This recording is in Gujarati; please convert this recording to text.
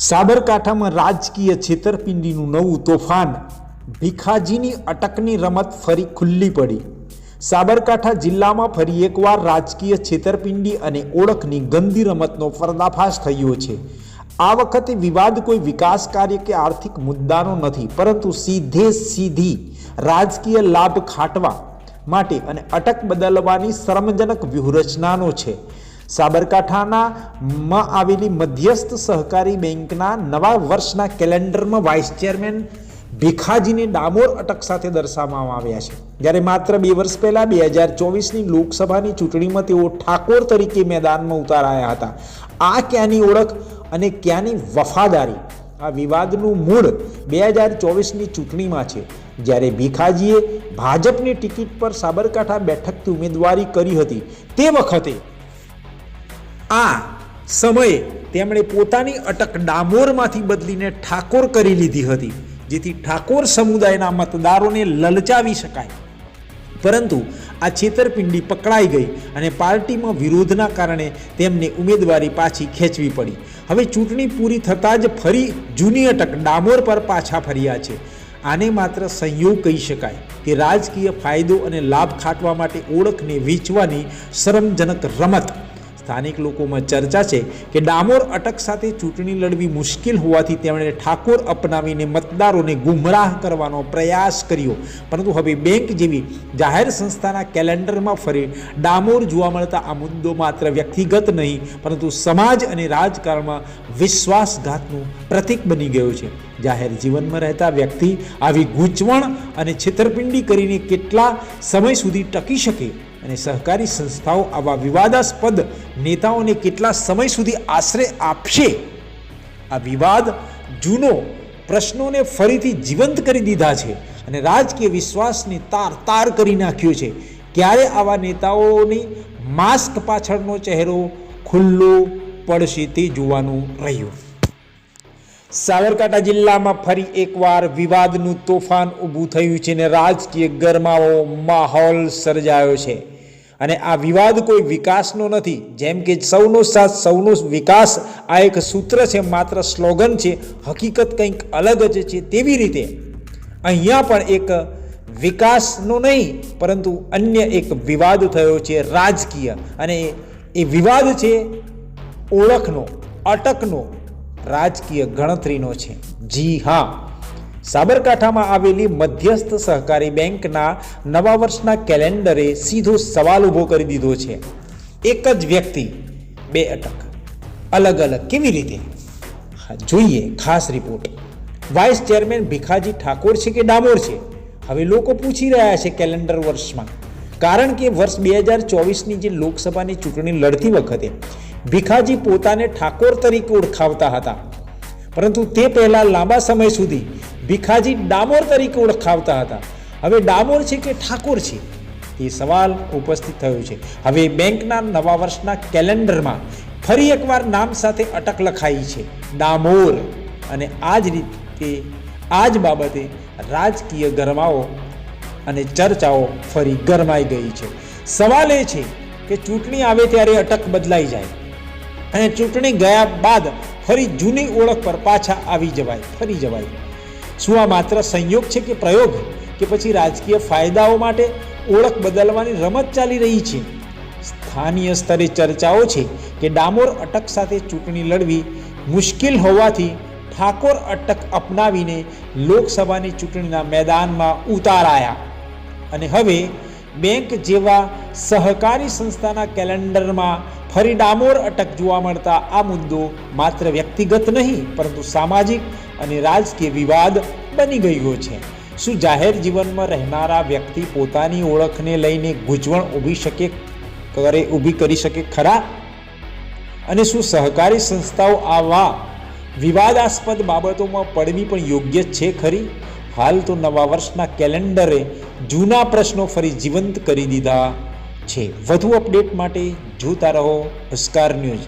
સાબરકાંઠામાં રાજકીય છેતરપિંડીનું નવું તોફાન, ભીખાજીની અટકની રમત ફરી ખુલ્લી પડી। સાબરકાંઠા જિલ્લામાં ફરી એકવાર રાજકીય છેતરપિંડી અને ઓળખની ગંદી રમતનો પર્દાફાશ થયો છે। આ વખતે વિવાદ કોઈ વિકાસ કાર્ય કે આર્થિક મુદ્દાનો નથી, પરંતુ સીધી રાજકીય લાભ ખાટવા માટે અને અટક બદલવાની શરમજનક વ્યૂહરચનાનો છે। સાબરકાંઠામાં આવેલી મધ્યસ્થ સહકારી બેંકના નવા વર્ષના કેલેન્ડરમાં વાઇસ ચેરમેન ભીખાજીને ડામોર અટક સાથે દર્શાવવામાં આવ્યા છે। જ્યારે માત્ર 2 વર્ષ પહેલા 2024ની લોકસભાની ચૂંટણીમાં તેઓ ઠાકોર તરીકે મેદાનમાં ઉતારાયા હતા। આ ક્યાંની ઓળખ અને ક્યાંની વફાદારી? આ વિવાદનું મૂળ 2024ની ચૂંટણીમાં છે, જ્યારે ભીખાજીએ ભાજપની ટિકિટ પર સાબરકાંઠા બેઠકથી ઉમેદવારી કરી હતી। તે વખતે આ સમયે તેમણે પોતાની અટક ડામોરમાંથી બદલીને ઠાકોર કરી લીધી હતી, જેથી ઠાકોર સમુદાયના મતદારોને લલચાવી શકાય। પરંતુ આ છેતરપિંડી પકડાઈ ગઈ અને પાર્ટીમાં વિરોધના કારણે તેમને ઉમેદવારી પાછી ખેંચવી પડી। હવે ચૂંટણી પૂરી થતાં જ ફરી જૂની અટક ડામોર પર પાછા ફર્યા છે। આને માત્ર સંયોગ કહી શકાય કે રાજકીય ફાયદો અને લાભ ખાટવા માટે ઓળખને વેચવાની શરમજનક રમત। સ્થાનિક લોકોમાં ચર્ચા છે કે ડામોર અટક સાથે ચૂંટણી લડવી મુશ્કેલ હોવાથી તેમણે ઠાકોર અપનાવીને મતદારોને ગુમરાહ કરવાનો પ્રયાસ કર્યો, પરંતુ હવે બેંક જેવી જાહેર સંસ્થાના કેલેન્ડરમાં ફરી ડામોર જોવા મળતા આ મુદ્દો માત્ર વ્યક્તિગત નહીં, પરંતુ સમાજ અને રાજકારણમાં વિશ્વાસઘાતનું પ્રતીક બની ગયો છે। જાહેર જીવનમાં રહેતા વ્યક્તિ આવી ગૂંચવણ અને છેતરપિંડી કરીને કેટલા સમય સુધી ટકી શકે, અને સહકારી સંસ્થાઓ આવા વિવાદાસ્પદ નેતાઓને કેટલા સમય સુધી આશ્રય આપશે? આ વિવાદ જૂનો પ્રશ્નોને ફરીથી જીવંત કરી દીધા છે અને રાજકીય વિશ્વાસને તાર કરી નાખ્યો છે। ક્યારે આવા નેતાઓની માસ્ક પાછળનો ચહેરો ખુલ્લો પડશે તે જોવાનું રહ્યું। સાબરકાંઠા જિલ્લામાં ફરી એકવાર વિવાદનું તોફાન ઊભું થયું છે અને રાજકીય ગરમાવો માહોલ સર્જાયો છે। અને આ વિવાદ કોઈ વિકાસનો નથી, જેમ કે સૌનો સાથ સૌનો વિકાસ આ એક સૂત્ર છે, માત્ર સ્લોગન છે, હકીકત કંઈક અલગ જ છે। તેવી રીતે અહીંયા પણ એક વિકાસનો નહીં, પરંતુ અન્ય એક વિવાદ થયો છે રાજકીય, અને એ વિવાદ છે ઓળખનો, અટકનો, રાજકીય ગણતરીનો છે। જી હા, સાબરકાંઠામાં આવેલી મધ્યસ્થ સહકારી બેંકના નવા વર્ષના કેલેન્ડરે સીધો સવાલ ઊભો કરી દીધો છે। એક જ વ્યક્તિ 2 અટક, અલગ અલગ કેવી રીતે? જોઈએ ખાસ report. Vice chairman Bhikhaji Thakor છે કે ડામોર છે? હવે લોકો પૂછી રહ્યા છે કેલેન્ડર વર્ષમાં, કારણ કે વર્ષ 2024ની જે લોકસભાની ચૂંટણી લડતી વખતે ભીખાજી પોતાને ઠાકોર તરીકે ઓળખાવતા હતા, પરંતુ તે પહેલા લાંબા સમય સુધી ભીખાજી ડામોર તરીકે ઓળખાવતા હતા। હવે ડામોર છે કે ઠાકોર છે, એ સવાલ ઉપસ્થિત થયો છે। હવે બેંકના નવા વર્ષના કેલેન્ડરમાં ફરી એકવાર નામ સાથે અટક લખાઈ છે, ડામોર, અને આ જ રીતે આ જ બાબતે રાજકીય ગરમાવો અને ચર્ચાઓ ફરી ગરમાઈ ગઈ છે। સવાલ એ છે કે ચૂંટણી આવે ત્યારે અટક બદલાઈ જાય અને ચૂંટણી ગયા બાદ ફરી જૂની ઓળખ પર પાછા ફરી જવાય। શું આ માત્ર સંયોગ છે કે પ્રયોગ, કે પછી રાજકીય ફાયદાઓ માટે ઓળખ બદલવાની રમત ચાલી રહી છે? સ્થાનીય સ્તરે ચર્ચાઓ છે કે ડામોર અટક સાથે ચૂંટણી લડવી મુશ્કેલ હોવાથી ઠાકોર અટક અપનાવીને લોકસભાની ચૂંટણીના મેદાનમાં ઉતારાયા, અને હવે બેંક જેવા સહકારી સંસ્થાના કેલેન્ડરમાં ફરી ડામોર અટક જોવા મળતા આ મુદ્દો માત્ર વ્યક્તિગત નહીં, પરંતુ સામાજિક અને રાજકીય વિવાદ બની ગયો છે। શું જાહેર જીવનમાં રહેનારા વ્યક્તિ પોતાની ઓળખને લઈને ગૂંચવણ ઊભી કરી શકે ખરા? અને શું સહકારી સંસ્થાઓ આવા વિવાદાસ્પદ બાબતોમાં પડવી પણ યોગ્ય છે ખરી? હાલ તો નવા વર્ષના કેલેન્ડરે જૂના પ્રશ્નો ફરી જીવંત કરી દીધા છે। વધુ અપડેટ માટે જોતા રહો હસ્કાર ન્યૂઝ।